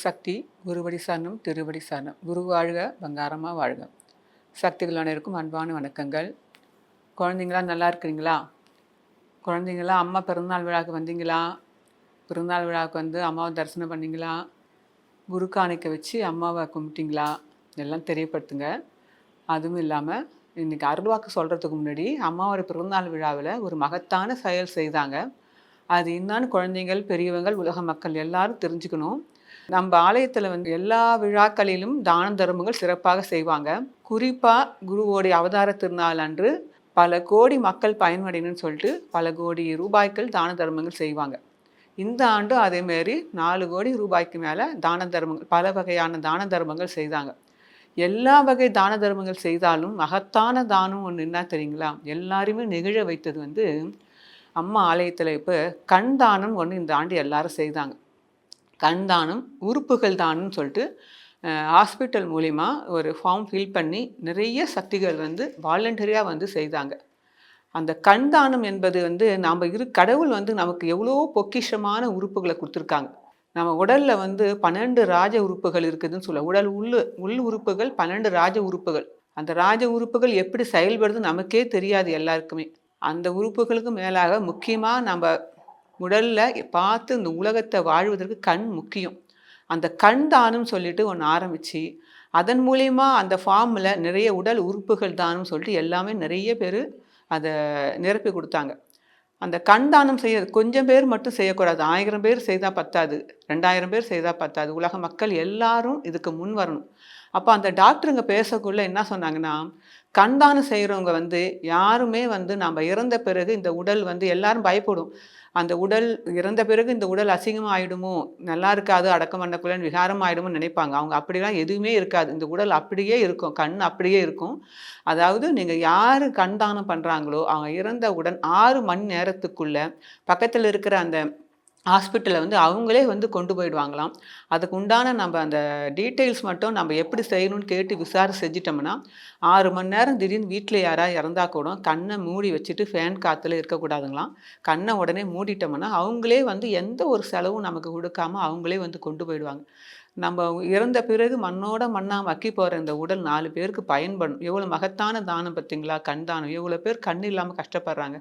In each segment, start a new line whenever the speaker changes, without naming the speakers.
சக்தி குருவடி சரணம் திருவடி சரணம். குரு வாழ்க, பங்காரமாக வாழ்க. சக்திகள் அனைவருக்கும் அன்பான வணக்கங்கள். குழந்தைங்களா நல்லா இருக்கிறீங்களா? குழந்தைங்களா அம்மா பிறந்தநாள் விழாவுக்கு வந்தீங்களா? பிறந்தநாள் விழாவுக்கு வந்து அம்மாவை தரிசனம் பண்ணிங்களா? குரு காணிக்க வச்சு அம்மாவை கும்பிட்டிங்களா? எல்லாம் தெரியப்படுத்துங்க. அதுவும் இல்லாமல் இன்றைக்கி அருள்வாக்கு சொல்கிறதுக்கு முன்னாடி அம்மாவோட பிறந்தநாள் விழாவில் ஒரு மகத்தான செயல் செய்தாங்க. அது என்னான்னு குழந்தைகள், பெரியவங்கள், உலக மக்கள் எல்லாரும் தெரிஞ்சுக்கணும். நம்ம ஆலயத்தில் வந்து எல்லா விழாக்களிலும் தான தர்மங்கள் சிறப்பாக செய்வாங்க. குறிப்பாக குருவோடைய அவதார திருநாள் அன்று பல கோடி மக்கள் பயனடையணும்னு சொல்லிட்டு பல கோடி ரூபாய்கள் தான தர்மங்கள் செய்வாங்க. இந்த ஆண்டு அதேமாரி 4 கோடி ரூபாய்க்கு மேலே தான தர்மங்கள், பல வகையான தான தர்மங்கள் செய்தாங்க. எல்லா வகை தான தர்மங்கள் செய்தாலும் மகத்தான தானம் ஒன்று என்ன தெரியுங்களா? எல்லாருமே நெகிழ வைத்தது வந்து அம்மா ஆலயத்தில் இப்போ கண் தானம் ஒன்று இந்த ஆண்டு எல்லாரும் செய்தாங்க. கண் தானம், உறுப்புகள் தானம்னு சொல்லிட்டு ஹாஸ்பிட்டல் மூலிமா ஒரு ஃபார்ம் ஃபில் பண்ணி நிறைய சக்திகள் வந்து வாலண்டரியாக வந்து செய்தாங்க. அந்த கண் தானம் என்பது வந்து கடவுள் வந்து நமக்கு எவ்வளோ பொக்கிஷமான உறுப்புகளை கொடுத்துருக்காங்க. நம்ம உடலில் வந்து 12 ராஜ உறுப்புகள் இருக்குதுன்னு சொல்லுவோம். உடல் உள் உறுப்புகள் 12 ராஜ உறுப்புகள். அந்த ராஜ உறுப்புகள் எப்படி செயல்படுது நமக்கே தெரியாது எல்லாருக்குமே. அந்த உறுப்புகளுக்கு மேலாக முக்கியமாக நம்ம உடலில் பார்த்து இந்த உலகத்தை வாழ்வதற்கு கண் முக்கியம். அந்த கண் தானம் சொல்லிட்டு ஒன்று ஆரம்பித்து அதன் மூலயமா அந்த ஃபார்மில் நிறைய உடல் உறுப்புகள் தானம் சொல்லிட்டு எல்லாமே நிறைய பேர் அதை நிரப்பி கொடுத்தாங்க. அந்த கண் தானம் செய்ய கொஞ்சம் பேர் மட்டும் செய்யக்கூடாது. 1000 பேர் செய்தால் பத்தாது, 2000 பேர் செய்தால் பத்தாது. உலக மக்கள் எல்லாரும் இதுக்கு முன் வரணும். அப்போ அந்த டாக்டருங்க பேசக்குள்ள என்ன சொன்னாங்கன்னா, கண் தானம் செய்கிறவங்க வந்து யாருமே வந்து நம்ம இறந்த பிறகு இந்த உடல் வந்து எல்லாரும் பயப்படும். அந்த உடல் இறந்த பிறகு இந்த உடல் அசிங்கமாக ஆகிடுமோ, நல்லா இருக்காது, அடக்கம் பண்ணக்குள்ளே விகாரம் ஆகிடுமோ நினைப்பாங்க. அவங்க அப்படிலாம் எதுவுமே இருக்காது. இந்த உடல் அப்படியே இருக்கும், கண் அப்படியே இருக்கும். அதாவது நீங்கள் யார் கண் தானம் பண்ணுறாங்களோ அவங்க இறந்தவுடன் 6 மணி நேரத்துக்குள்ளே பக்கத்தில் இருக்கிற அந்த ஹாஸ்பிட்டலில் வந்து அவங்களே வந்து கொண்டு போயிடுவாங்களாம். அதுக்கு உண்டான நம்ம அந்த டீட்டெயில்ஸ் மட்டும் நம்ம எப்படி செய்யணும்னு கேட்டு விசாரிச்சு செஞ்சிட்டோம்னா 6 மணி நேரம் திடீர்னு வீட்டில் யாராவது இறந்தா கூட கண்ணை மூடி வச்சுட்டு ஃபேன் காற்றுல இருக்கக்கூடாதுங்களாம். கண்ணை உடனே மூடிட்டோம்னா அவங்களே வந்து எந்த ஒரு செலவும் நமக்கு கொடுக்காம அவங்களே வந்து கொண்டு போயிடுவாங்க. நம்ம இறந்த பிறகு மண்ணோட மண்ணாக மக்கி போகிற இந்த உடல் 4 பேருக்கு பயன்படும். எவ்வளோ மகத்தான தானம் பார்த்தீங்களா? கண் தானம். எவ்வளோ பேர் கண் இல்லாமல் கஷ்டப்படுறாங்க.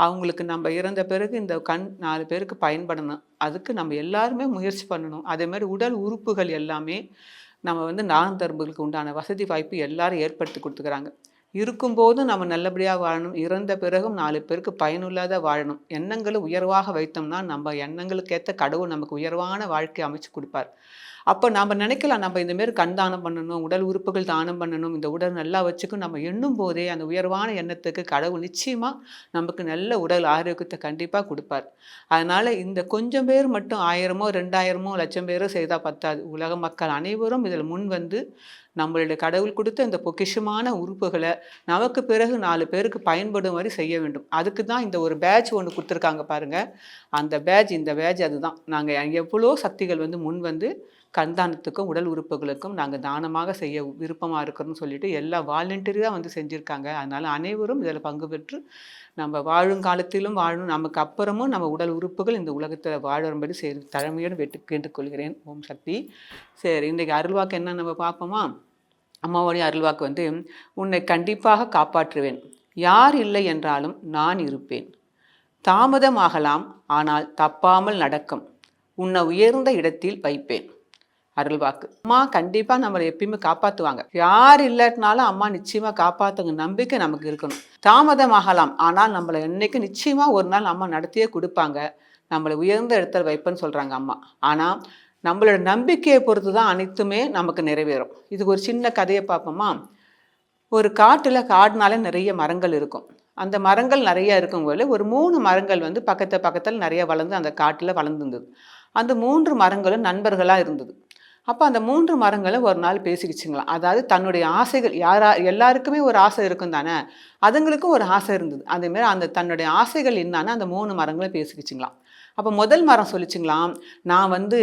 அவங்களுக்கு நம்ம இறந்த பிறகு இந்த கண் 4 பேருக்கு பயன்படணும். அதுக்கு நம்ம எல்லாருமே முயற்சி பண்ணணும். அதேமாதிரி உடல் உறுப்புகள் எல்லாமே நம்ம வந்து தான தர்மங்களுக்கு உண்டான வசதி வாய்ப்பு எல்லாரும் ஏற்படுத்தி கொடுத்துக்கிறாங்க. இருக்கும்போதும் நம்ம நல்லபடியாக வாழணும். இறந்த பிறகும் 4 பேருக்கு பயனுள்ளதாக வாழணும். எண்ணங்களை உயர்வாக வைத்தோம்னா நம்ம எண்ணங்களுக்கேற்ற கடவுள் நமக்கு உயர்வான வாழ்க்கை அமைச்சு கொடுப்பார். அப்போ நம்ம நினைக்கலாம், நம்ம இந்தமாரி கண் தானம் பண்ணணும், உடல் உறுப்புகள் தானம் பண்ணணும், இந்த உடல் நல்லா வச்சுக்கும் நம்ம எண்ணும் போதே அந்த உயர்வான எண்ணத்துக்கு கடவுள் நிச்சயமாக நமக்கு நல்ல உடல் ஆரோக்கியத்தை கண்டிப்பாக கொடுப்பார். அதனால் இந்த கொஞ்சம் பேர் மட்டும் 1000மோ 2000மோ லட்சம் பேரோ செய்தால் பத்தாது. உலக மக்கள் அனைவரும் இதில் முன் வந்து நம்மளுடைய கடவுள் கொடுத்த இந்த பொக்கிஷமான உறுப்புகளை நமக்கு பிறகு 4 பேருக்கு பயன்படும் மாதிரி செய்ய வேண்டும். அதுக்கு தான் இந்த ஒரு பேட்ச் ஒன்று கொடுத்துருக்காங்க பாருங்கள். அந்த பேட்ச், இந்த பேட்ச் அதுதான். நாங்கள் எவ்வளோ சக்திகள் வந்து முன் வந்து கண்தானத்துக்கும் உடல் உறுப்புகளுக்கும் நாங்கள் தானமாக செய்ய விருப்பமாக இருக்கிறோம்னு சொல்லிட்டு எல்லா வாலண்டரியாக வந்து செஞ்சுருக்காங்க. அதனால் அனைவரும் இதில் பங்கு பெற்று நம்ம வாழும் காலத்திலும் வாழணும், நமக்கு அப்புறமும் நம்ம உடல் உறுப்புகள் இந்த உலகத்தில் வாழும்படி தலைமையோடு கேட்டுக்கொள்கிறேன். ஓம் சக்தி. சரி, இன்றைக்கி அருள்வாக்கு என்ன நம்ம பார்ப்போமா? அம்மாவோடைய அருள்வாக்கு வந்து, உன்னை கண்டிப்பாக காப்பாற்றுவேன், யார் இல்லை என்றாலும் நான் இருப்பேன், தாமதமாகலாம் ஆனால் தப்பாமல் நடக்கும், உன்னை உயர்ந்த இடத்தில் வைப்பேன். அருள்வாக்கு. அம்மா கண்டிப்பாக நம்மளை எப்பயுமே காப்பாற்றுவாங்க. யார் இல்லாட்டினாலும் அம்மா நிச்சயமாக காப்பாற்றுங்க நம்பிக்கை நமக்கு இருக்கணும். தாமதமாகலாம் ஆனால் நம்மளை என்னைக்கு நிச்சயமாக ஒரு நாள் அம்மா நடத்தியே கொடுப்பாங்க. நம்மளை உயர்ந்த இடத்துல வைப்பேன்னு சொல்கிறாங்க அம்மா. ஆனால் நம்மளோட நம்பிக்கையை பொறுத்து தான் அனைத்துமே நமக்கு நிறைவேறும். இதுக்கு ஒரு சின்ன கதையை பார்ப்போமா? ஒரு காடுனாலே நிறைய மரங்கள் இருக்கும். அந்த மரங்கள் நிறைய இருக்கும்போது ஒரு 3 மரங்கள் வந்து பக்கத்தில் நிறைய வளர்ந்து அந்த காட்டில் வளர்ந்துருந்தது. அந்த 3 மரங்களும் நண்பர்களாக இருந்தது. அப்போ அந்த 3 மரங்களும் ஒரு நாள் பேசிக்கிச்சுங்களாம். அதாவது தன்னுடைய ஆசைகள் எல்லாருக்குமே ஒரு ஆசை இருக்கும் தானே, அதுங்களுக்கும் ஒரு ஆசை இருந்தது. அதேமாரி அந்த தன்னுடைய ஆசைகள் என்னான்னு அந்த 3 மரங்களும் பேசிக்கிச்சுங்களாம். அப்போ முதல் மரம் சொல்லிச்சுங்களாம், நான் வந்து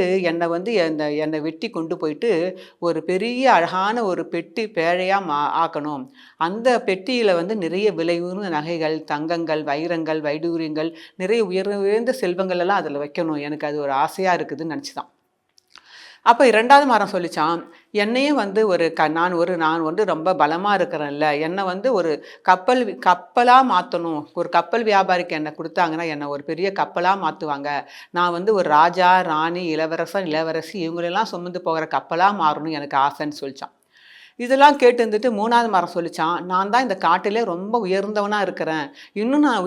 என்னை வெட்டி கொண்டு போயிட்டு ஒரு பெரிய அழகான ஒரு பெட்டி பேழையாக ஆக்கணும். அந்த பெட்டியில் வந்து நிறைய விலை உயர்ந்த நகைகள், தங்கங்கள், வைரங்கள், வைடூரியங்கள், நிறைய உயர்ந்த செல்வங்கள் எல்லாம் அதில் வைக்கணும். எனக்கு அது ஒரு ஆசையாக இருக்குதுன்னு நினச்சிதான். அப்போ 2வது மரம் சொல்லிச்சாம், என்னையும் வந்து நான் வந்து ரொம்ப பலமா இருக்கிறேன்ல, என்ன வந்து ஒரு கப்பலா மாத்தணும். ஒரு கப்பல் வியாபாரிக்கு என்ன குடுத்தாங்கன்னா, என்ன ஒரு பெரிய கப்பலா மாத்துவாங்க. நான் வந்து ஒரு ராஜா, ராணி, இளவரசன், இளவரசி இவங்களெல்லாம் சுமந்து போகிற கப்பலா மாறணும்னு எனக்கு ஆசைன்னு சொல்லிச்சாம். இதெல்லாம் கேட்டு இருந்துட்டு 3வது மரம் சொல்லிச்சாம், நான் தான் இந்த காட்டிலே ரொம்ப உயர்ந்தவனா இருக்கிறேன். இன்னும் நான்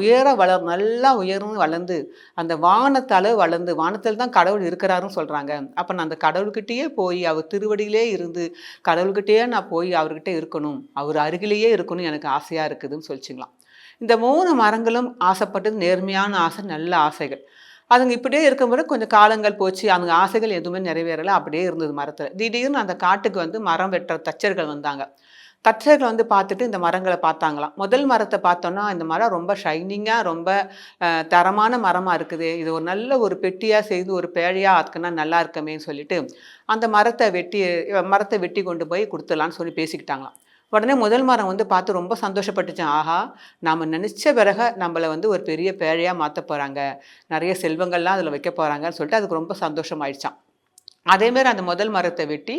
நல்லா உயர்ந்து வளர்ந்து, அந்த வானத்தளவு வளர்ந்து வானத்தில தான் கடவுள் இருக்கிறாருன்னு சொல்றாங்க. அப்ப நான் அந்த கடவுள்கிட்டயே போய் அவர் திருவடியிலே இருந்து, கடவுள்கிட்டயே நான் போய் அவர்கிட்ட இருக்கணும். அவர் அருகிலேயே இருக்கணும்னு எனக்கு ஆசையா இருக்குதுன்னு சொல்லிச்சுங்களாம். இந்த 3 மரங்களும் ஆசைப்பட்டது நேர்மையான ஆசை, நல்ல ஆசைகள். அதுங்க இப்படியே இருக்கும்போது கொஞ்சம் காலங்கள் போச்சு. அதுங்க ஆசைகள் எதுவுமே நிறைவேறல. அப்படியே இருந்தது மரத்துல. திடீர்னு அந்த காட்டுக்கு வந்து மரம் வெட்டுற தச்சர்கள் வந்தாங்க. தச்சர்கள் வந்து பார்த்துட்டு இந்த மரங்கள பார்த்தாங்களாம். முதல் மரத்த பார்த்தோன்னா, இந்த மரம் ரொம்ப ஷைனிங்கா, ரொம்ப தரமான மரமா இருக்குதே. இது ஒரு நல்ல ஒரு பெட்டியா செய்து ஒரு பேழையா ஆக்குனா நல்லா இருக்குமேன்னு சொல்லிட்டு, அந்த மரத்த வெட்டி கொண்டு போய் குடுத்துடலான்னு சொல்லி பேசிக்கிட்டாங்களாம். உடனே முதல் மரம் வந்து பார்த்து ரொம்ப சந்தோஷப்பட்டுச்சாம். ஆஹா! நாம நெனச்ச பிறகு நம்மள வந்து ஒரு பெரிய பேழையா மாத்தப் போறாங்க. நெறைய செல்வங்கள்லாம் அதில வைக்க போறாங்கன்னு சொல்லிட்டு அதுக்கு ரொம்ப சந்தோஷமாயிடுச்சாம். அதேமாரி அந்த முதல் மரத்த வெட்டி,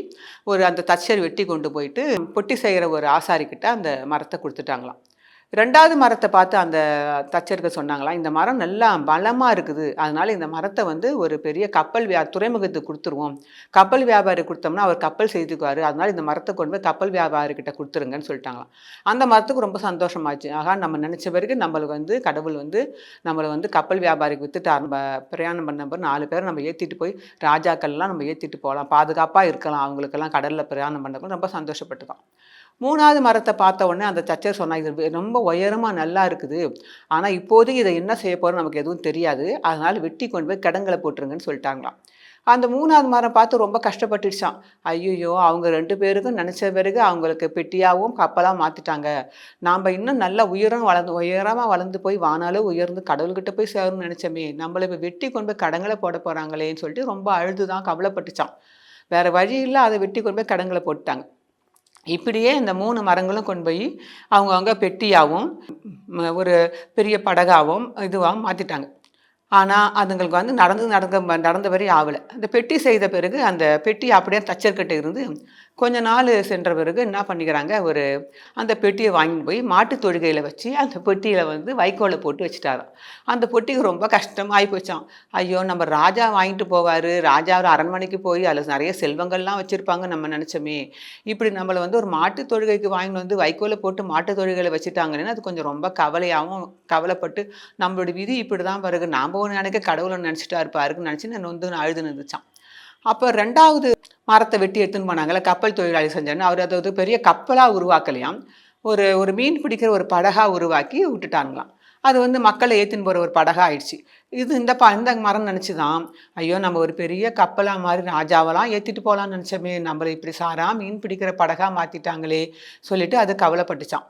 அந்த தச்சர் வெட்டி கொண்டு போயிட்டு, பொட்டி செய்ற ஒரு ஆசாரிகிட்ட அந்த மரத்த குடுத்துட்டாங்களாம். 2வது மரத்த பார்த்து அந்த தச்சர்கள் சொன்னாங்களாம், "இந்த மரம் நல்லா பலமா இருக்குது. அதனால இந்த மரத்த வந்து ஒரு பெரிய துறைமுகத்துக்கு குடுத்துருவோம். கப்பல் வியாபாரி குடுத்தோம்னா, அவர் கப்பல் செய்துக்குவாரு. அதனால இந்த மரத்த கொண்டு போய் கப்பல் வியாபாரிகிட்ட குடுத்துருங்கன்னு" சொல்லிட்டாங்களாம். அந்த மரத்துக்கு ரொம்ப சந்தோஷமாச்சு. ஆஹா! நம்ம நெனச்ச பிறகு நம்மளுக்கு வந்து கடவுள் வந்து நம்மள வந்து கப்பல் வியாபாரிக்கு வித்துட்டார். நம்ம பிரயாணம் பண்ண 4 பேர நம்ம ஏத்திட்டு போய் ராஜாக்கள்லாம் நம்ம ஏத்திட்டு போலாம். பாதுகாப்பா இருக்கலாம். அவங்களுக்கெல்லாம் கடல்ல பிரயாணம் பண்ணக்குள்ள ரொம்ப சந்தோஷப்பட்டுதாம். 3வது மரத்த பார்த்த உடனே அந்த தச்சர் சொன்னா, "இது ரொம்ப உயரமா நல்லா இருக்குது. ஆனா இப்போதைக்கு இத என்ன செய்ய போறோம்னு நமக்கு எதுவும் தெரியாது. அதனால வெட்டி கொண்டு போய் கிடங்குல போட்டுருங்கன்னு" சொல்லிட்டாங்களாம். அந்த 3வது மரம் பார்த்து ரொம்ப கஷ்டப்பட்டுடுச்சாம். ஐய்யய்யோ! அவங்க 2 பேருக்கும் நெனச்ச பிறகு அவங்களுக்கு பெட்டியாவும், கப்பலா மாத்திட்டாங்க. நாம இன்னும் நல்லா உயரமா வளர்ந்து போய் வானாலும் உயர்ந்து கடவுள்கிட்ட போய் சேரணும்னு நெனச்சோமே! நம்மள இப்ப வெட்டி கொண்டு போய் கடங்குல போட போறாங்களேன்னு சொல்லிட்டு ரொம்ப அழுதுதான் கவலைப்பட்டுச்சாம். வேற வழி இல்ல அத வெட்டி கொண்டு போய் கடங்குல போட்டுட்டாங்க. இப்படியே இந்த 3 மரங்களும் கொண்டு போய் அவங்கவங்க பெட்டியாவும், ஒரு பெரிய படகாவும் மாத்திட்டாங்க. ஆனா, அதுங்களுக்கு வந்து நடந்தபடி ஆவல. அந்த பெட்டி செய்த பிறகு, அந்த பெட்டி அப்படியே தச்சர்கிட்ட இருந்து, கொஞ்ச நாள் சென்ற பிறகு என்ன பண்ணிக்கிறாங்க, அந்த பெட்டிய வாங்கின்னு போய் மாட்டுத் தொழுகையில வச்சு, அந்த பெட்டியில வந்து வைக்கோல போட்டு வச்சுட்டாராம். அந்த பொட்டிக்கு ரொம்ப கஷ்டமாயி போச்சாம். ஐயோ! நம்ம ராஜா வாங்கிட்டு போவாரு. ராஜா ஒரு அரண்மனைக்கு போய் அதில நெறைய செல்வங்கள்லாம் வச்சிருப்பாங்கன்னு நம்ம நெனச்சோமே! இப்படி நம்மள வந்து ஒரு மாட்டுத் தொழுகைக்கு வாங்கின்னு வந்து வைக்கோல போட்டு மாட்டுத் தொழுகையில வச்சுட்டாங்களேன்னு, அது கொஞ்சம் ரொம்ப கவலையாவும் கவலைப்பட்டு, நம்மளுடைய விதி இப்படிதான் வருது. நாம ஒண்ணு நெனைக்க கடவுள் ஒண்ணு நெனச்சுட்டா இருப்பாருன்னு நெனச்சு நொந்து அழுது நின்னுச்சாம். அப்ப 2வது மரத்த வெட்டி எடுத்துன்னு போனாங்கல்ல, கப்பல் தொழிலாளி செஞ்சோன்னு, அவரு அத ஒரு பெரிய கப்பலா உருவாக்கலையாம். ஒரு ஒரு மீன் பிடிக்கிற ஒரு படகா உருவாக்கி விட்டுட்டாங்களாம். அது வந்து மக்கள ஏத்தின்னு போற ஒரு படகா ஆயிடுச்சு. இந்த மரம் நெனச்சுதான், ஐயோ! நம்ம ஒரு பெரிய கப்பலா மாறி ராஜாவெல்லாம் ஏத்திட்டு போலான்னு நெனச்சோமே! நம்மள இப்படி சாரா மீன் பிடிக்கிற படகா மாத்திட்டாங்களே! சொல்லிட்டு அது கவலைப்பட்டுச்சாம்.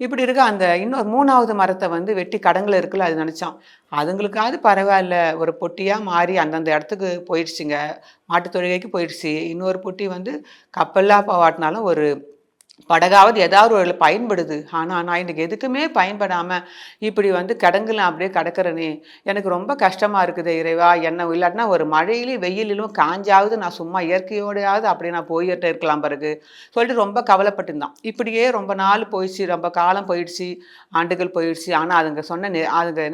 இப்படி இருக்க அந்த இன்னொரு 3வது மரத்த வந்து வெட்டி கடங்குல இருக்குல்ல, அது நெனச்சான். அதுங்களுக்காவது பரவால்ல. ஒரு பொட்டியா மாறி அந்தந்த இடத்துக்கு போயிடுச்சுங்க. மாட்டுத் தொழுகைக்கு போயிடுச்சு. இன்னொரு பொட்டி வந்து கப்பலா போவாட்டினாலும் ஒரு படகாவது ஏதாவது ஒரு பயன்படுது. ஆனா, நான் இன்னைக்கு எதுக்குமே பயன்படாம, இப்படி வந்து கிடங்குல அப்படியே கிடக்கிறேனே! எனக்கு ரொம்ப கஷ்டமா இருக்குதே இறைவா! என்ன இல்லாட்டினா ஒரு மழையிலும், வெயிலிலும் காஞ்சாவது நான் சும்மா இயற்கையோடையாவது அப்படியே நான் போயிட்டு இருக்கலாம் பிறகு. சொல்லிட்டு ரொம்ப கவலைப்பட்டுருந்தான். இப்படியே ரொம்ப நாள் போயிடுச்சு. ரொம்ப காலம் போயிடுச்சு. ஆண்டுகள் போயிடுச்சு. ஆனா, அதுங்க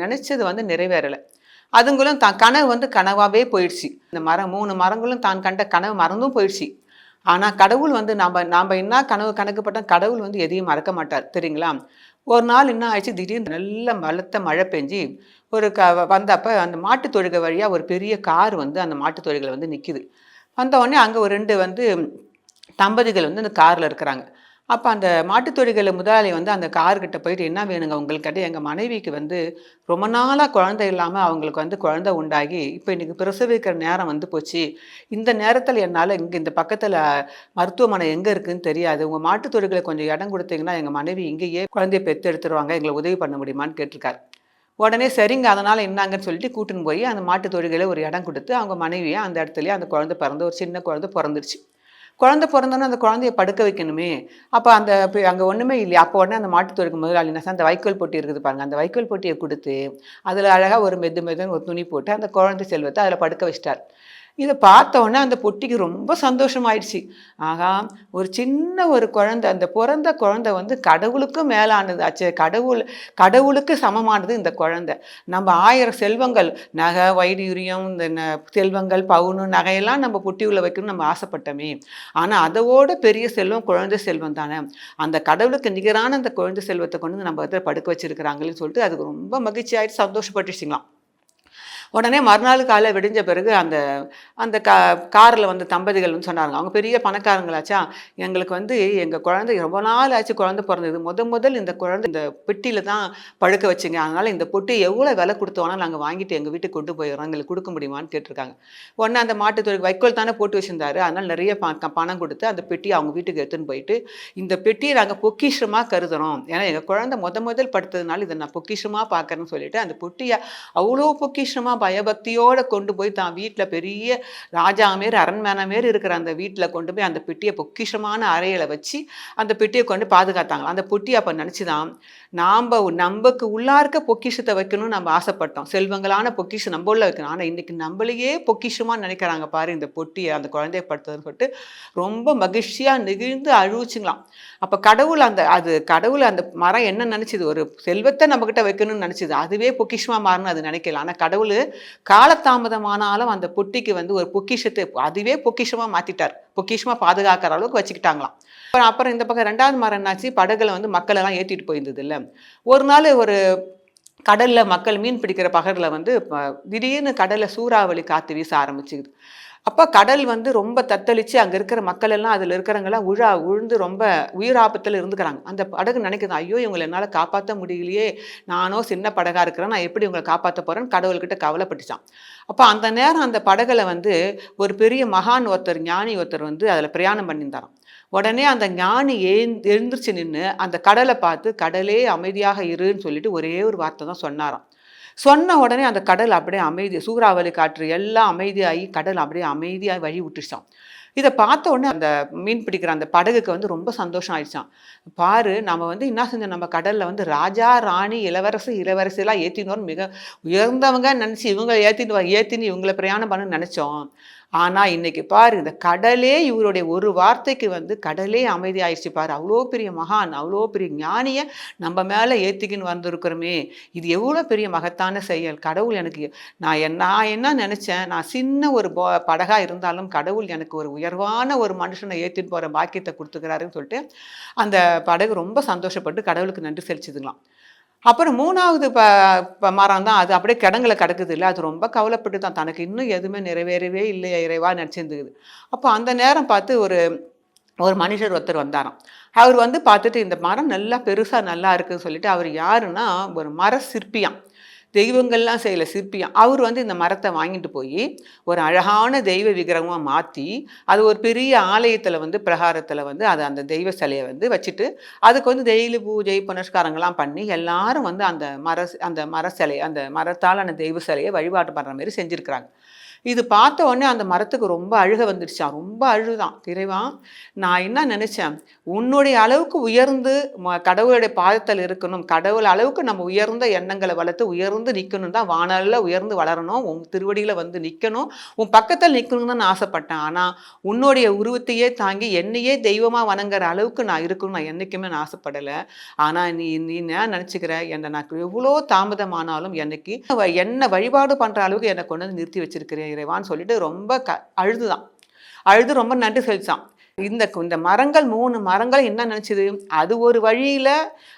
நினைச்சது வந்து நிறைவேறல. அதுங்களும் தான் கனவு வந்து கனவாவே போயிடுச்சு. இந்த 3 மரங்களும் தான் கண்ட கனவு மறந்தும் போயிடுச்சு. ஆனா கடவுள் வந்து நாம என்ன கனவு கணக்கு பட்டா கடவுள் வந்து எதையும் மறக்க மாட்டார். தெரியுங்களா? ஒரு நாள் என்ன ஆயிடுச்சு, திடீர்னு நல்ல பலத்த மழை பெஞ்சு, ஒரு க வந்தப்ப அந்த மாட்டுத் தொழுகை வழியா ஒரு பெரிய கார் வந்து அந்த மாட்டுத் தொழுகையில வந்து நிக்குது. வந்த உடனே அங்க ஒரு 2 வந்து தம்பதிகள் வந்து அந்த கார்ல இருக்கிறாங்க. அப்ப அந்த மாட்டுத் தொழுகையில முதலாளி வந்து அந்த கார்கிட்ட போயிட்டு, "என்ன வேணுங்க உங்களுக்கு?" கேட்டு, "எங்க மனைவிக்கு வந்து ரொம்ப நாளா குழந்தை இல்லாம அவங்களுக்கு வந்து குழந்தை உண்டாகி, இப்ப இன்னைக்கு பிரசவிக்கிற நேரம் வந்து போச்சு. இந்த நேரத்தில என்னால இந்த பக்கத்தில மருத்துவமனை எங்க இருக்குன்னு தெரியாது. உங்க மாட்டுத் தொழுகையில கொஞ்சம் இடம் குடுத்தீங்கன்னா, எங்க மனைவி இங்கேயே குழந்தைய பெத்தெடுத்துருவாங்க. எங்களுக்கு உதவி பண்ண முடியுமான்னு?" கேட்டிருக்காரு. உடனே சரிங்க, அதனால என்னாங்கன்னு சொல்லிட்டு கூட்டின்னு போய் அந்த மாட்டுத் தொழுகையில ஒரு இடம் குடுத்து, அவங்க மனைவிய அந்த இடத்துலயே அந்த குழந்தை ஒரு சின்ன குழந்தை பொறந்துருச்சு. குழந்தை பொறந்தோனே அந்த குழந்தைய படுக்க வைக்கணுமே! அப்ப அங்க ஒண்ணுமே இல்லையா? அப்போ உடனே அந்த மாட்டுத் தொழுக்கு முதலாளி என்ன அந்த வைக்கோல் பொட்டி இருக்குது பாருங்க. அந்த வைக்கோல் பொட்டிய குடுத்து, அதுல அழகா ஒரு மெதுன்னு ஒரு துணி போட்டு, அந்த குழந்தை செல்வத்த அதுல படுக்க வச்சுட்டார். இத பார்த்தோனே அந்த பொட்டிக்கு ரொம்ப சந்தோஷமாயிடுச்சு. ஆகா! ஒரு சின்ன ஒரு குழந்தை, அந்த பொறந்த குழந்தை வந்து கடவுளுக்கும் மேலானது ஆச்சே! கடவுளுக்கு சமமானது இந்த குழந்தை. நம்ம 1000 செல்வங்கள், நகை, வைடூரியம், இந்த செல்வங்கள், பவுனு, நகையெல்லாம் நம்ம பொட்டி உள்ள வைக்கணும்னு நம்ம ஆசைப்பட்டோமே! ஆனா அதவோட பெரிய செல்வம் குழந்தை செல்வம் தானே! அந்த கடவுளுக்கு நிகரான அந்த குழந்தை செல்வத்த கொண்டு வந்து நம்ம இடத்துல படுக்க வச்சிருக்கிறாங்களேன்னு சொல்லிட்டு அதுக்கு ரொம்ப மகிழ்ச்சி ஆயிடுச்சு, சந்தோஷப்பட்டுச்சுங்களாம். உடனே மறுநாள் காலைல விடிஞ்ச பிறகு அந்த அந்த கார்ல வந்த தம்பதிகள் வந்து சொன்னாங்க. அவங்க பெரிய பணக்காரங்களாச்சா, எங்களுக்கு வந்து எங்க குழந்தை ரொம்ப நாள் ஆச்சு குழந்தை பொறந்தது. முதல் இந்த குழந்தை இந்த பெட்டியில தான் படுக்க வச்சீங்க. அதனால இந்த பொட்டி எவ்வளோ விலை குடுத்து வேணாலும் நாங்க வாங்கிட்டு எங்க வீட்டுக்கு கொண்டு போயிர்றோம். எங்களுக்கு குடுக்க முடியுமான்னு கேட்டுருக்காங்க. உடனே அந்த மாட்டுத் தொழில் வைக்கோல் தானே போட்டு வச்சிருந்தாரு. அதனால நெறைய பணம் குடுத்து அந்த பெட்டிய அவங்க வீட்டுக்கு எடுத்துன்னு போயிட்டு, இந்த பெட்டிய நாங்க பொக்கிஷமா கருதுறோம். ஏன்னா எங்க குழந்தை முதல் படுத்ததுனால இத நான் பொக்கிஷமா பார்க்குறேன்னு சொல்லிட்டு, அந்த பொட்டிய அவ்வளோ பொக்கிஷமா பயபக்தியோட கொண்டு போய் தான் வீட்ல பெரிய ராஜா மாரி, அரண்மனை மாரி இருக்கிற அந்த வீட்ல கொண்டு போய் அந்த பெட்டிய பொக்கிஷமான அறையில வச்சு, அந்த பெட்டிய கொண்டு பாதுகாத்தாங்களாம். அந்த பொட்டி அப்ப நெனச்சுதாம், நம்பக்கு உள்ளார்க்க பொக்கிஷத்த வைக்கணும்னு நம்ம ஆசைப்பட்டோம். செல்வங்களான பொக்கிஷம் நம்ப உள்ள வைக்கணும். ஆனா இன்னைக்கு நம்பளையே பொக்கிஷமா நெனைக்கிறாங்க பாரு இந்த பொட்டிய, அந்த குழந்தைய படுத்ததுன்னு சொல்லிட்டு, ரொம்ப மகிழ்ச்சியா நெகிழ்ந்து அழுவுச்சுங்களாம். அப்ப கடவுள் அந்த மரம் என்ன நெனச்சுது? ஒரு செல்வத்த நம்மகிட்ட வைக்கணும்னு நெனச்சுது. அதுவே பொக்கிஷமா மாறணும்னு அது நெனைக்கல. ஆனா கடவுளு காலதாமதமானாலும் அந்த பொட்டிக்கு வந்து ஒரு பொக்கிஷத்த அதுவே பொக்கிஷமா மாத்திட்டார். பொக்கிஷமா பாதுகாக்கிற அளவுக்கு வச்சுக்கிட்டாங்களாம். அப்புறம் இந்த பக்கம் 2வது மரம் என்னாச்சு, படகுல வந்து மக்கள் எல்லாம் ஏத்திட்டு போயிருந்ததுல்ல. ஒரு நாள் ஒரு கடல்ல மக்கள் மீன் பிடிக்கிற படகுல வந்து திடீர்னு கடல்ல சூறாவளி காத்து வீச ஆரம்பிச்சுது. அப்ப கடல் வந்து ரொம்ப தத்தளிச்சு அங்க இருக்கிற மக்கள் எல்லாம் அதுல இருக்கிறவங்கலாம் உழுந்து ரொம்ப உயிராபத்துல இருந்துக்கிறாங்க. அந்த படகு நினைக்குது, ஐயோ! இவங்கள என்னால காப்பாத்த முடியலையே! நானோ சின்ன படகா இருக்கிறேன். நான் எப்படி இவங்கள காப்பாத்த போறேன்னு கடவுள்கிட்ட கவலைப்பட்டுச்சாம். அப்ப அந்த நேரம் அந்த படகுல வந்து ஒரு பெரிய மகான் ஒருத்தர், ஞானி ஒருத்தர் வந்து அதுல பிரயாணம் பண்ணியிருந்தாராம். உடனே அந்த ஞானி எழுந்திருச்சு நின்னு அந்த கடல பார்த்து, "கடலே அமைதியாக இருன்னு" சொல்லிட்டு ஒரே ஒரு வார்த்தை தான் சொன்னாராம். சொன்ன உடனே அந்த கடல் அப்படியே அமைதி, சூறாவளி காற்று எல்லாம் அமைதியாகி கடல் அப்படியே அமைதியா வழி விட்டுருச்சாம். இத பார்த்த உடனே அந்த மீன் பிடிக்கிற அந்த படகுக்கு வந்து ரொம்ப சந்தோஷம் ஆயிடுச்சாம். பாரு நம்ம வந்து என்ன செஞ்சோம், நம்ம கடல்ல வந்து ராஜா, ராணி, இளவரசு, இளவரசிலாம் ஏத்தினோம்னு மிக உயர்ந்தவங்க நெனச்சு இவங்கள ஏத்தின்னு இவங்கள பிரயாணம் பண்ணணும்னு நெனச்சோம். ஆனா இன்னைக்கு பாரு இந்த கடலே இவருடைய ஒரு வார்த்தைக்கு வந்து கடலே அமைதியாயிருச்சு பாரு. அவ்ளோ பெரிய மகான், அவ்ளோ பெரிய ஞானிய நம்ம மேல ஏத்திக்கின்னு வந்திருக்கிறோமே! இது எவ்வளோ பெரிய மகத்தான செயல். கடவுள் எனக்கு நான் என்ன நெனச்சேன், நான் சின்ன ஒரு படகா இருந்தாலும் கடவுள் எனக்கு ஒரு உயர்வான ஒரு மனுஷன ஏத்தின்னு போற பாக்கியத்த குடுத்துக்கிறாருன்னு சொல்லிட்டு, அந்த படகு ரொம்ப சந்தோஷப்பட்டு கடவுளுக்கு நன்றி செலுத்துதுங்களாம். அப்புறம் 3வது ப ப மரம் தான் அது அப்படியே கிடங்குல கிடக்குதுல்ல, அது ரொம்ப கவலைப்பட்டு தான் தனக்கு இன்னும் எதுவுமே நிறைவேறவே இல்லையே இறைவா நெனச்சிருந்துக்குது. அப்போ அந்த நேரம் பார்த்து ஒரு ஒரு மனிதர் ஒருத்தர் வந்தாராம். அவர் வந்து பார்த்துட்டு இந்த மரம் நல்லா பெருசா நல்லா இருக்குன்னு சொல்லிட்டு, அவர் யாருன்னா ஒரு மர சிற்பியாம். தெய்வங்கள்லாம் செய்யல சிற்பியாம். அவர் வந்து இந்த மரத்த வாங்கிட்டு போயி, ஒரு அழகான தெய்வ விக்கிரகமா மாத்தி, அது ஒரு பெரிய ஆலயத்துல வந்து பிரகாரத்துல வந்து அந்த தெய்வ சிலைய வந்து வச்சுட்டு, அதுக்கு வந்து டெய்லி பூஜை, புனஸ்காரங்கள்லாம் பண்ணி, எல்லாரும் வந்து அந்த மர சிலைய அந்த மரத்தாலான தெய்வ சிலைய வழிபாடு பண்ற மாரி செஞ்சிருக்கிறாங்க. இது பார்த்த உடனே அந்த மரத்துக்கு ரொம்ப அழுக வந்துடுச்சாம். ரொம்ப அழுதாம். இறைவா! நான் என்ன நெனச்சேன், உன்னுடைய அளவுக்கு உயர்ந்து கடவுளுடைய பாதத்துல இருக்கணும். கடவுள் அளவுக்கு நம்ம உயர்ந்த எண்ணங்கள வளர்த்து உயர்ந்து நிக்கணும் தான் வானல்ல உயர்ந்து வளரணும். உன் திருவடியில வந்து நிக்கணும். உன் பக்கத்துல நிக்கணும்னு தான் நான் ஆசைப்பட்டேன். ஆனா, உன்னுடைய உருவத்தையே தாங்கி என்னையே தெய்வமா வணங்குற அளவுக்கு நான் இருக்கணும்னு நான் என்னைக்குமே நான் ஆசைப்படல. ஆனா, நீ நீ என்ன நெனச்சுக்கிற, நான் எவ்வளோ தாமதமானாலும் என்ன வழிபாடு பண்ற அளவுக்கு என்ன கொண்டு வந்து நிறுத்தி வச்சிருக்கிறே இறைவான்னு சொல்லிட்டு ரொம்ப அழுதுதான். அழுது ரொம்ப நன்றி செலுத்தான். இந்த இந்த மரங்கள் 3 மரங்கள் என்ன நினைச்சது? அது ஒரு வழியில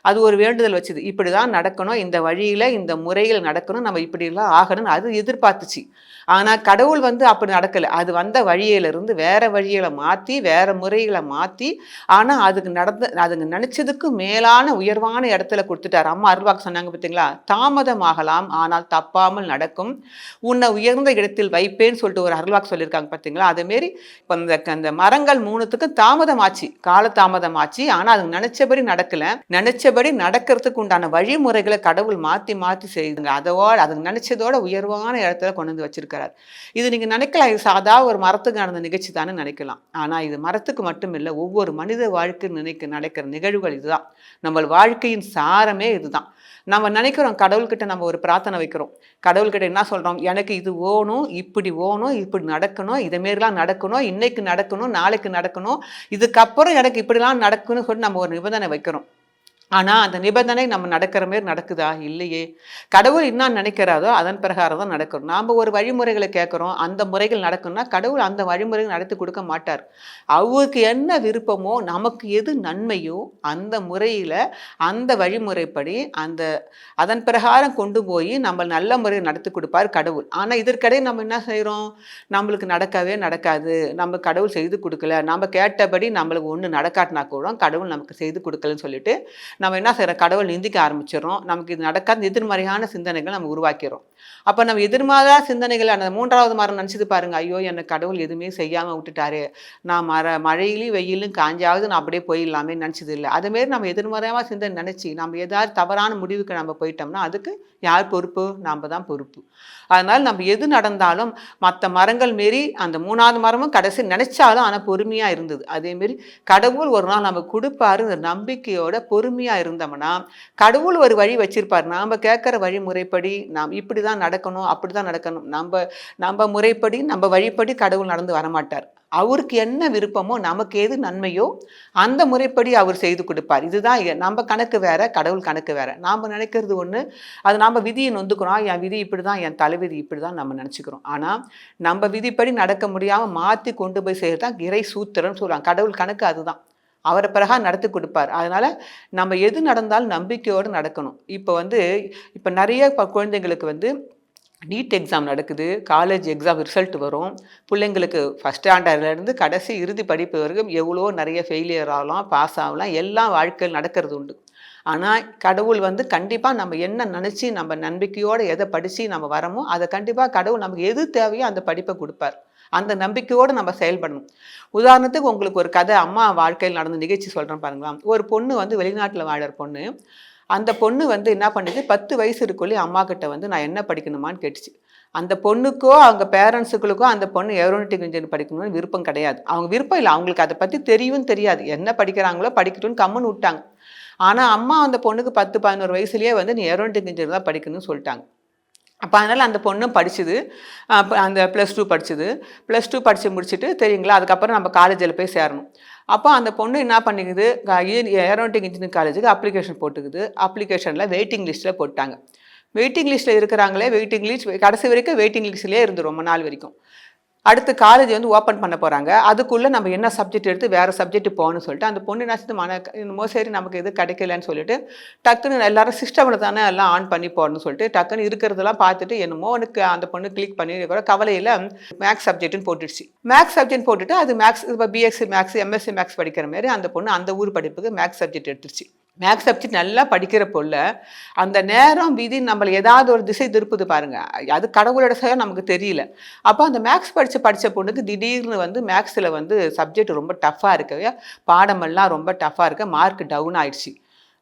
அது ஒரு வேண்டுதல் வச்சது. இப்படிதான் நடக்கணும். இந்த வழியில, இந்த முறையில நடக்கணும். நம்ம இப்படிலாம் ஆகணும்னு அது எதிர்பார்த்துச்சு. ஆனா கடவுள் வந்து அப்படி நடக்கல. அது வந்த வழியிலிருந்து வேற வழியில மாத்தி, வேற முறைகள மாத்தி, ஆனா அதுங்க நினைச்சதுக்கு மேலான உயர்வான இடத்துல குடுத்துட்டாரு. அம்மா அருள்வாக்கு சொன்னாங்க பார்த்தீங்களா? தாமதமாகலாம், ஆனால் தப்பாமல் நடக்கும். உன்னை உயர்ந்த இடத்தில் வைப்பேன்னு சொல்லிட்டு ஒரு அருள்வாக்கு சொல்லியிருக்காங்க பார்த்தீங்களா? அதேமாரி இப்ப அந்த மரங்கள் 3 மூணுத்துக்கும் தாமதமாச்சு, கால தாமதமாச்சு. ஆனா அது நினைச்சபடி நடக்கல. நினைச்சபடி நடக்கிறதுக்கு உண்டான வழிமுறைகளை கடவுள் மாத்தி மாத்தி செய்துங்க. அதோட அது நினைச்சதோட உயர்வான இடத்துல கொண்டு வந்து வச்சிருக்கிறார். இது நீங்க நினைக்கலாம், இது சாதா ஒரு மரத்துக்கு நடந்த நிகழ்ச்சி தானே நினைக்கலாம். ஆனா இது மரத்துக்கு மட்டும் இல்ல, ஒவ்வொரு மனித வாழ்க்கை நடக்கிற நிகழ்வுகள் இதுதான். நம்ம வாழ்க்கையின் சாரமே இதுதான். நம்ம நினைக்கிறோம், கடவுள்கிட்ட நம்ம ஒரு பிரார்த்தனை வைக்கிறோம். கடவுள்கிட்ட என்ன சொல்றோம்? எனக்கு இது ஓணும், இப்படி ஓணும், இப்படி நடக்கணும், இதமாரிலாம் நடக்கணும், இன்னைக்கு நடக்கணும், நாளைக்கு நடக்கணும், இதுக்கப்புறம் எனக்கு இப்படிலாம் நடக்கணும்னு சொல்லி நம்ம ஒரு நிபந்தனை வைக்கிறோம். ஆனா அந்த நிபந்தனை நம்ம நடக்கிற மாரி நடக்குதா? இல்லையே. கடவுள் என்ன நினைக்கிறாரோ அதன் பிரகாரம் தான் நடக்கணும். நாம ஒரு வழிமுறைகளை கேட்கிறோம், அந்த முறைகள் நடக்கணும்னா கடவுள் அந்த வழிமுறைகள் நடத்தி கொடுக்க மாட்டார். அவருக்கு என்ன விருப்பமோ, நமக்கு எது நன்மையோ அந்த முறையில, அந்த வழிமுறைப்படி அதன் பிரகாரம் கொண்டு போய் நம்ம நல்ல முறையில் நடத்தி கொடுப்பார் கடவுள். ஆனா இதற்கிடையே நம்ம என்ன செய்றோம்? நம்மளுக்கு நடக்கவே நடக்காது. நம்ம கடவுள் செய்து கொடுக்கல. நம்ம கேட்டபடி நம்மளுக்கு ஒண்ணு நடக்காட்டினா கூட கடவுள் நமக்கு செய்து கொடுக்கலன்னு சொல்லிட்டு நம்ம என்ன செய்கிறோம்? கடவுள் நிந்திக்க ஆரம்பிச்சிடறோம். நமக்கு இது நடக்காத எதிர்மறையான சிந்தனைகள் நம்ம உருவாக்கிறோம். அப்போ நம்ம எதிர்மறையான சிந்தனைகள், அந்த 3வது மரம் நினச்சிது பாருங்க, ஐயோ எனக்கு கடவுள் எதுவுமே செய்யாமல் விட்டுட்டாரு, நான் மழையிலையும் வெயிலும் காஞ்சாவது நான் அப்படியே போயிடலாமே நினச்சது இல்லை. அதுமாரி நம்ம எதிர்மறையான சிந்தனை நினச்சி நம்ம ஏதாவது தவறான முடிவுக்கு நம்ம போயிட்டோம்னா அதுக்கு யார் பொறுப்பு? நாம் தான் பொறுப்பு. அதனால் நம்ம எது நடந்தாலும் மற்ற மரங்கள் மாரி அந்த 3வது மரமும் கடைசி நினைச்சாலும் ஆனால் பொறுமையாக இருந்தது. அதேமாரி கடவுள் ஒரு நாள் நம்ம கொடுப்பாரு நம்பிக்கையோட பொறுமையாக இருந்தோம்னா கடவுள் ஒரு வழி வச்சிருப்பார். நாம் கேட்குற வழிமுறைப்படி நாம் இப்படி தான் நடக்கணும், அப்படி தான் நடக்கணும், நம்ம முறைப்படி நம்ம வழிப்படி கடவுள் நடந்து வரமாட்டார். அவருக்கு என்ன விருப்பமோ, நமக்கு எது நன்மையோ அந்த முறைப்படி அவர் செய்து கொடுப்பார். இதுதான் நம்ம கணக்கு வேற, கடவுள் கணக்கு வேற. நாம் நினைக்கிறது ஒன்று, அது நம்ம விதியை நொந்துக்கிறோம். என் விதி இப்படி தான், என் தலைவிதி இப்படி தான் நம்ம நினச்சிக்கிறோம். ஆனால் நம்ம விதிப்படி நடக்க முடியாமல் மாற்றி கொண்டு போய் செய்கிறது தான் இறை சூத்திரம்னு சொல்லுவாங்க. கடவுள் கணக்கு அதுதான். அவரை பிரகாரம் நடத்தி கொடுப்பார். அதனால் நம்ம எது நடந்தாலும் நம்பிக்கையோடு நடக்கணும். இப்போ நிறைய குழந்தைங்களுக்கு நீட் எக்ஸாம் நடக்குது, காலேஜ் எக்ஸாம் ரிசல்ட் வரும். பிள்ளைங்களுக்கு ஃபஸ்ட் ஸ்டாண்டர்ட்லேருந்து கடைசி இறுதி படிப்பு வரைக்கும் எவ்வளோ நிறைய ஃபெயிலியர் ஆகலாம், பாஸ் ஆகலாம், எல்லாம் வாழ்க்கையில் நடக்கிறது உண்டு. ஆனால் கடவுள் கண்டிப்பாக நம்ம என்ன நினச்சி நம்ம நம்பிக்கையோடு எதை படித்து நம்ம வரமோ அதை கண்டிப்பாக கடவுள் நமக்கு எது தேவையோ அந்த படிப்பை கொடுப்பார். அந்த நம்பிக்கையோடு நம்ம செயல்படணும். உதாரணத்துக்கு உங்களுக்கு ஒரு கதை, அம்மா வாழ்க்கையில் நடந்த நிகழ்ச்சி சொல்கிறேன் பாருங்களா. ஒரு பொண்ணு வெளிநாட்டில் வாழற பொண்ணு. அந்த பொண்ணு என்ன பண்ணுது, 10 வயசு இருக்குள்ளே அம்மா கிட்ட நான் என்ன படிக்கணுமான்னு கேட்டுச்சு. அந்த பொண்ணுக்கோ அவங்க பேரண்ட்ஸுகளுக்கோ அந்த பொண்ணு ஏரோனாட்டிக் இன்ஜினியர் படிக்கணும்னு விருப்பம் கிடையாது. அவங்க விருப்பம் இல்லை, அவங்களுக்கு அதை பற்றி தெரியும் தெரியாது. என்ன படிக்கிறாங்களோ படிக்கட்டும்னு கம்முன்னு விட்டாங்க. ஆனால் அம்மா அந்த பொண்ணுக்கு 10-11 வயசுலேயே நீ ஏரோனாட்டிக் இன்ஜினியர் தான் படிக்கணும்னு சொல்லிட்டாங்க. அப்போ அதனால் அந்த பொண்ணும் படிச்சுது. அந்த +2 படிச்சுது. +2 படித்து முடிச்சுட்டு தெரியுங்களா, அதுக்கப்புறம் நம்ம காலேஜில் போய் சேரணும். அப்போ அந்த பொண்ணு என்ன பண்ணிக்குது, ஏரோனாட்டிக் இன்ஜினியரிங் காலேஜுக்கு அப்ளிகேஷன் போட்டுக்குது. அப்ளிகேஷனில் வெயிட்டிங் லிஸ்ட்டில் போட்டாங்க. வெயிட்டிங் லிஸ்ட்டில் இருக்கிறாங்களே, வெயிட்டிங் லிஸ்ட் கடைசி வரைக்கும் வெயிட்டிங் லிஸ்ட்லேயே இருந்து ரொம்ப நாள் வரைக்கும். அடுத்து காலேஜ் ஓப்பன் பண்ண போகிறாங்க. அதுக்குள்ளே நம்ம என்ன சப்ஜெக்ட் எடுத்து வேறு சப்ஜெக்ட் போகணும்னு சொல்லிட்டு அந்த பொண்ணு நினச்சிட்டு என்னமோ சரி நமக்கு எது கிடைக்கலன்னு சொல்லிட்டு டக்குன்னு எல்லாரும் சிஸ்டமில் தானே எல்லாம் ஆன் பண்ணி போடணும்னு சொல்லிட்டு டக்குன்னு இருக்கிறதெல்லாம் பார்த்துட்டு என்னமோ எனக்கு அந்த பொண்ணு கிளிக் பண்ணி கவலையில் மேக்ஸ் சப்ஜெக்ட்னு போட்டுடுச்சு. மேக்ஸ் சப்ஜெக்ட் போட்டுட்டு அது மேக்ஸ், இப்போ பிஎஸ்சி மேக்ஸ், எம்எஸ்சி மேக்ஸ் படிக்கிற மாதிரி அந்த பொண்ணு அந்த ஊர் படிப்புக்கு மேக்ஸ் சப்ஜெக்ட் எடுத்துருச்சு. மேக்ஸ் சப்ஜெக்ட் நல்லா படிக்கிற பொண்ணு அந்த நேரம் விதி நம்மளை ஏதாவது ஒரு திசை திருப்புது பாருங்க, அது கடவுளோட செயல் நமக்கு தெரியல. அப்போ அந்த மேக்ஸ் படித்த பொண்ணுக்கு திடீர்னு மேக்ஸில் சப்ஜெக்ட் ரொம்ப டஃப்பாக இருக்கவே, பாடமெல்லாம் ரொம்ப டஃப்பாக இருக்க, மார்க் டவுன் ஆயிடுச்சு.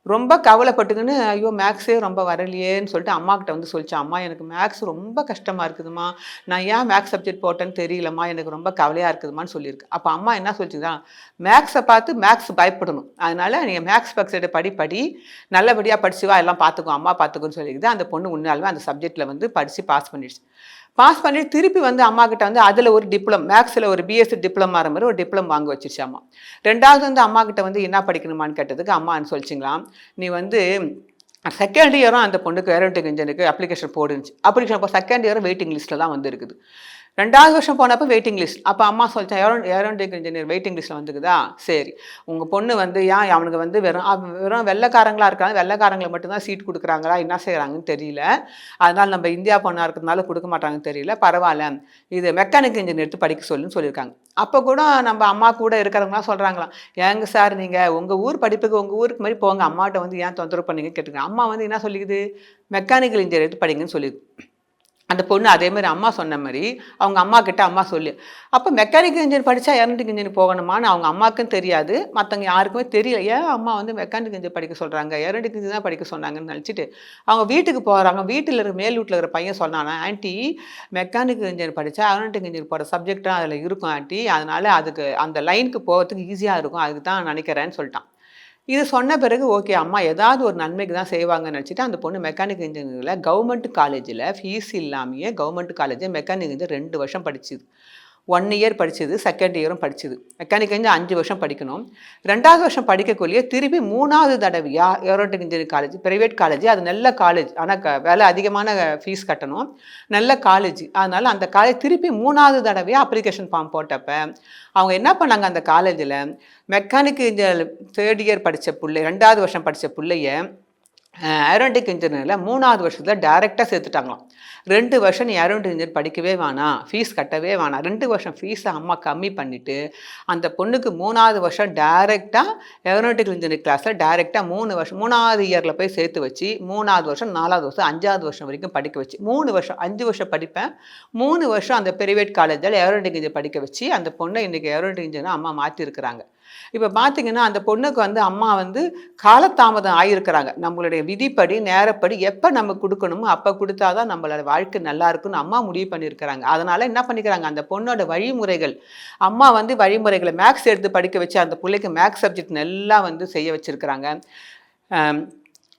ரொம்ப கவலைப்பட்டுக்குன்னு ஐயோ மேக்ஸே ரொம்ப வரலையேன்னு சொல்லிட்டு அம்மா கிட்ட சொல்லிச்சேன். அம்மா எனக்கு மேக்ஸ் ரொம்ப கஷ்டமாக இருக்குதுமா, நான் ஏன் மேக்ஸ் சப்ஜெக்ட் போட்டேன்னு தெரியலம்மா, எனக்கு ரொம்ப கவலையாக இருக்குதுமான்னு சொல்லியிருக்கு. அப்போ அம்மா என்ன சொல்லிச்சுதான், மேக்ஸை பார்த்து மேக்ஸ் பயப்படணும், அதனால் நீங்கள் மேக்ஸ் சப்ஜெக்டை படி நல்லபடியாக படிச்சுவா, எல்லாம் பார்த்துக்கோ, அம்மா பார்த்துக்கோன்னு சொல்லியிருக்குது. அந்த பொண்ணு உண்மையாலுமே அந்த சப்ஜெக்டில் படித்து பாஸ் பண்ணிடுச்சு. பாஸ் பண்ணிட்டு திருப்பி அம்மா கிட்ட அதில் ஒரு டிப்ளம், மேக்ஸில் ஒரு பிஎஸ்சி டிப்ளமா மாதிரி ஒரு டிப்ளம் வாங்க வச்சிருச்சு அம்மா. 2வது அம்மா கிட்ட என்ன படிக்கணுமான்னு கேட்டதுக்கு அம்மா சொல்லிச்சிங்களாம், நீ செகண்ட் இயரும் அந்த பொண்ணுக்கு ஏரோனாட்டிக் இன்ஜினியருக்கு அப்ளிகேஷன் போடுச்சு. அப்ளிகேஷன் இப்போ செகண்ட் இயரும் வெயிட்டிங் லிஸ்ட்டில் தான் இருக்குது. 2வது வருஷம் போனப்போ வெயிட்டிங் லிஸ்ட். அப்போ அம்மா சொல்லிட்டேன், ஏரோனாட்டிக் இன்ஜினியர் வெயிட்டிங் லிஸ்ட்டில் வந்துக்குதா, சரி உங்கள் பொண்ணு ஏன் அவனுக்கு வெறும் வெள்ளைக்காரங்களாக இருக்காங்க, வெள்ளைக்காரங்களுக்கு மட்டும்தான் சீட் கொடுக்குறாங்களா, என்ன செய்கிறாங்கன்னு தெரியல, அதனால் நம்ம இந்தியா பொண்ணாக இருக்கிறதுனால கொடுக்க மாட்டாங்கன்னு தெரியல, பரவாயில்ல இது மெக்கானிக் இன்ஜினியர் எடுத்து படிக்க சொல்லுன்னு சொல்லியிருக்காங்க. அப்போ கூட நம்ம அம்மா கூட இருக்கிறவங்களாம் சொல்கிறாங்களாம், ஏங்க சார் நீங்கள் உங்கள் ஊர் படிப்புக்கு உங்கள் ஊருக்கு மாதிரி போங்க, அம்மாட்ட ஏன் தொந்தரவு பண்ணீங்க கேட்டுருக்காங்க. அம்மா என்ன சொல்லிக்குது, மெக்கானிக்கல் இன்ஜினியர் எடுத்து படிங்கன்னு சொல்லியிருக்கு. அந்த பொண்ணு அதே மாதிரி அம்மா சொன்ன மாதிரி அவங்க அம்மா கிட்ட அம்மா சொல்லு. அப்போ மெக்கானிக்கல் இன்ஜினியர் படித்தா ஏரோநாட்டிக் இன்ஜினியர் போகணுமான்னு அவங்க அம்மாவுக்கும் தெரியாது, மற்றவங்க யாருக்குமே தெரியல. ஏன் அம்மா வந்து மெக்கானிக்கல் இன்ஜினியர் படிக்க சொல்கிறாங்க, ஏரோநாட்டிக் இன்ஜினியர் தான் படிக்க சொன்னாங்கன்னு நினச்சிட்டு அவங்க வீட்டுக்கு போகிறாங்க. வீட்டில் இருக்கிற மேல் வீட்டில் இருக்கிற பையன் சொன்னானா, ஆண்டி மெக்கானிக்கல் இன்ஜினியர் படித்தா ஏரோநாட்டிக் இன்ஜினியர் போகிற சப்ஜெக்டாக அதில் இருக்கும் ஆண்டி, அதனால் அதுக்கு அந்த லைனுக்கு போகிறதுக்கு ஈஸியாக இருக்கும், அதுக்கு தான் நினைக்கிறேன்னு சொல்லிட்டான். இது சொன்ன பிறகு ஓகே அம்மா ஏதாவது ஒரு நன்மைக்கு தான் செய்வாங்கன்னு நினச்சிட்டு அந்த பொண்ணு மெக்கானிக்கல் இன்ஜினியரிங்கில் கவர்மெண்ட் காலேஜில் ஃபீஸ் இல்லாமையே கவர்மெண்ட் காலேஜில் மெக்கானிக்கல் இன்ஜினியர் 2 வருஷம் படிச்சுது. 1 இயர் படிச்சது, செகண்ட் இயரும் படிச்சது. மெக்கானிக்கல் இன்ஜினியர் 5 வருஷம் படிக்கணும். 2வது வருஷம் படிக்கக்குள்ளேயே திருப்பி 3வது தடவையா aeronautic engineering college, private college, அது நல்ல காலேஜ், ஆனால் விலை அதிகமான ஃபீஸ் கட்டணும், நல்ல காலேஜ். அதனால அந்த காலேஜ் திருப்பி 3வது தடவையா அப்ளிகேஷன் ஃபார்ம் போட்டப்ப அவங்க என்ன பண்ணாங்க, அந்த காலேஜில் மெக்கானிக்கல் இன்ஜினியர் 3rd இயர் படித்த பிள்ளை, 2வது வருஷம் படித்த பிள்ளைய ஏரோநாட்டிக் இன்ஜினியரில் 3வது வருஷத்தில் டைரெக்டாக சேர்த்துட்டாங்களாம். 2 வருஷம் நீ ஏரோநாட்டிக் இன்ஜினியர் படிக்கவே வேணாம், ஃபீஸ் கட்டவே வேணாம், 2 வருஷம் ஃபீஸை அம்மா கம்மி பண்ணிவிட்டு அந்த பொண்ணுக்கு 3வது வருஷம் டைரெக்டாக ஏரோநாட்டிக்கல் இன்ஜினியரிங் கிளாஸில் டைரெக்டாக 3 வருஷம் 3வது இயரில் போய் சேர்த்து வச்சு 3வது வருஷம் 4வது வருஷம் 5வது வருஷம் வரைக்கும் படிக்க வச்சு 3 வருஷம் 5 வருஷம் படிப்பேன், 3 வருஷம் அந்த பிரைவேட் காலேஜில் ஏரோநாட்டிக் இன்ஜினியர் படிக்க வச்சு அந்த பொண்ணை இன்றைக்கி ஏரோநாட்டிக் இன்ஜினியர் அம்மா மாற்றிருக்கிறாங்க. இப்போ பார்த்தீங்கன்னா அந்த பொண்ணுக்கு வந்து அம்மா வந்து காலதாமதம் ஆகியிருக்கிறாங்க. நம்மளுடைய விதிப்படி நேரப்படி எப்போ நம்ம கொடுக்கணுமோ அப்போ கொடுத்தா தான் நம்மளோட வாழ்க்கை நல்லா இருக்குன்னு அம்மா முடிவு பண்ணியிருக்கிறாங்க. அதனால் என்ன பண்ணிக்கிறாங்க, அந்த பொண்ணோட வழிமுறைகள் அம்மா வந்து வழிமுறைகளை மேக்ஸ் எடுத்து படிக்க வச்சு அந்த பிள்ளைக்கு மேக்ஸ் சப்ஜெக்ட் நல்லா வந்து செய்ய வச்சுருக்கிறாங்க.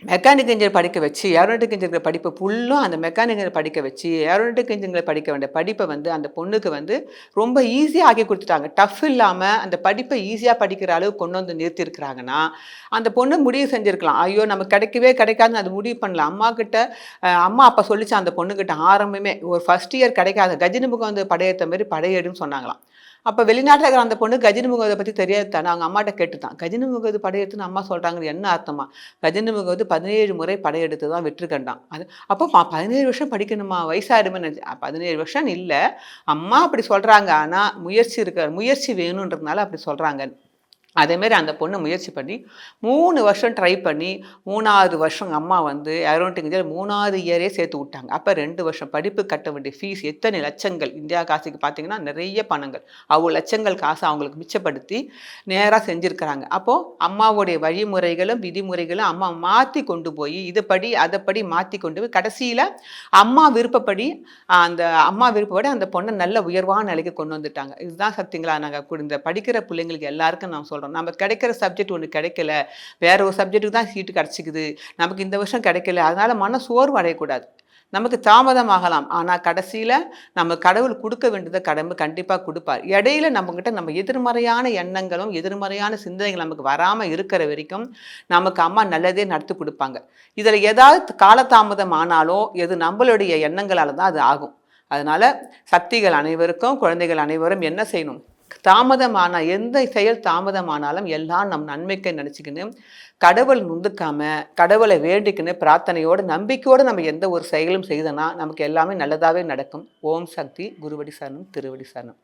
மெக்கானிக்கல் இன்ஜினியர் படிக்க வச்சு ஏரோநாட்டிக் இன்ஜினியர் படிப்பை ஃபுல்லும் அந்த மெக்கானிக்கல் இன்ஜினியர் படிக்க வச்சு ஏரோநாட்டிக் இன்ஜினியர் படிக்க வேண்டிய படிப்பை வந்து அந்த பொண்ணுக்கு வந்து ரொம்ப ஈஸியாக ஆக்கி கொடுத்துட்டாங்க. டஃப் இல்லாமல் அந்த படிப்பை ஈஸியாக படிக்கிற அளவுக்கு கொண்டு வந்து நிறுத்திருக்கிறாங்கன்னா அந்த பொண்ணு முடிவு செஞ்சுருக்கலாம், ஐயோ நம்ம கிடைக்கவே கிடைக்காதுன்னு அது முடிவு பண்ணலாம். அம்மா கிட்ட அம்மா அப்போ சொல்லிச்சு அந்த பொண்ணுக்கிட்ட ஆரம்பமே ஒரு ஃபஸ்ட் இயர் கிடைக்காத கஜினிமுகம் வந்து படையேற்ற மாதிரி படையேடுன்னு சொன்னாங்களாம். அப்போ வெளிநாட்டில் இருக்கிற அந்த பொண்ணு கஜினி முகத்தை பற்றி தெரியாது தானே, அவங்க அம்மாட்ட கேட்டுத்தான் கஜினி முகது படையெடுத்துன்னு அம்மா சொல்கிறாங்க என்ன அர்த்தமா, கஜினி முகது 17 முறை படையெடுத்து தான் வெற்றி கண்டான். அது அப்போ 17 வருஷம் படிக்கணுமா, வயசாயிடுமே நினச்சி 17 வருஷம் இல்லை, அம்மா அப்படி சொல்கிறாங்க, ஆனால் முயற்சி வேணுன்றதுனால அப்படி சொல்கிறாங்க. அதேமாரி அந்த பொண்ணு முயற்சி பண்ணி 3 வருஷம் ட்ரை பண்ணி 3வது வருஷம் அம்மா வந்து ஏரோநாட்டிக் இன்ஜினியர் 3வது இயரே சேர்த்து விட்டாங்க. அப்போ 2 வருஷம் படிப்பு கட்ட வேண்டிய ஃபீஸ் எத்தனை லட்சங்கள், இந்தியா காசுக்கு பார்த்தீங்கன்னா நிறைய பணங்கள், அவ்வளோ லட்சங்கள் காசு அவங்களுக்கு மிச்சப்படுத்தி நேராக செஞ்சுருக்கிறாங்க. அப்போது அம்மாவுடைய வழிமுறைகளும் விதிமுறைகளும் அம்மா மாற்றி கொண்டு போய் இதைப்படி அதைப்படி மாற்றி கொண்டு போய் கடைசியில் அம்மா விருப்பப்படி அந்த பொண்ணை நல்ல உயர்வான நிலைக்கு கொண்டு வந்துட்டாங்க. இதுதான் சக்திங்களா நாங்கள் இந்த படிக்கிற பிள்ளைங்களுக்கு எல்லாருக்கும் நான் சொல்கிறோம், நம்ம கிடைக்கிற சப்ஜெக்ட் ஒன்று கிடைக்கல, வேற ஒரு சப்ஜெக்ட்டுக்கு தான் சீட்டு கிடச்சிக்குது, நமக்கு இந்த வருஷம் கிடைக்கல, அதனால் மன சோர்வு அடையக்கூடாது. நமக்கு தாமதமாகலாம், ஆனால் கடைசியில் நம்ம கடவுள் கொடுக்க வேண்டியதை கடமை கண்டிப்பாக கொடுப்பார். இடையில நம்மக்கிட்ட நம்ம எதிர்மறையான எண்ணங்களும் எதிர்மறையான சிந்தனைகள் நமக்கு வராமல் இருக்கிற வரைக்கும் நமக்கு அம்மா நல்லதே நடத்தி கொடுப்பாங்க. இதில் ஏதாவது காலதாமதம் ஆனாலோ எது நம்மளுடைய எண்ணங்களால் தான் அது ஆகும். அதனால் சக்திகள் அனைவருக்கும் குழந்தைகள் அனைவரும் என்ன செய்யணும், தாமதமான எந்த செயல் தாமதமானாலும் எல்லாம் நம் நன்மைக்கு நினச்சிக்கின்னு கடவுள் முந்துக்காம கடவுளை வேண்டிக்கின்னு பிரார்த்தனையோடு நம்பிக்கையோடு நம்ம எந்த ஒரு செயலும் செய்தோன்னா நமக்கு எல்லாமே நல்லதாகவே நடக்கும். ஓம் சக்தி. குருவடி சரணம், திருவடி சரணம்.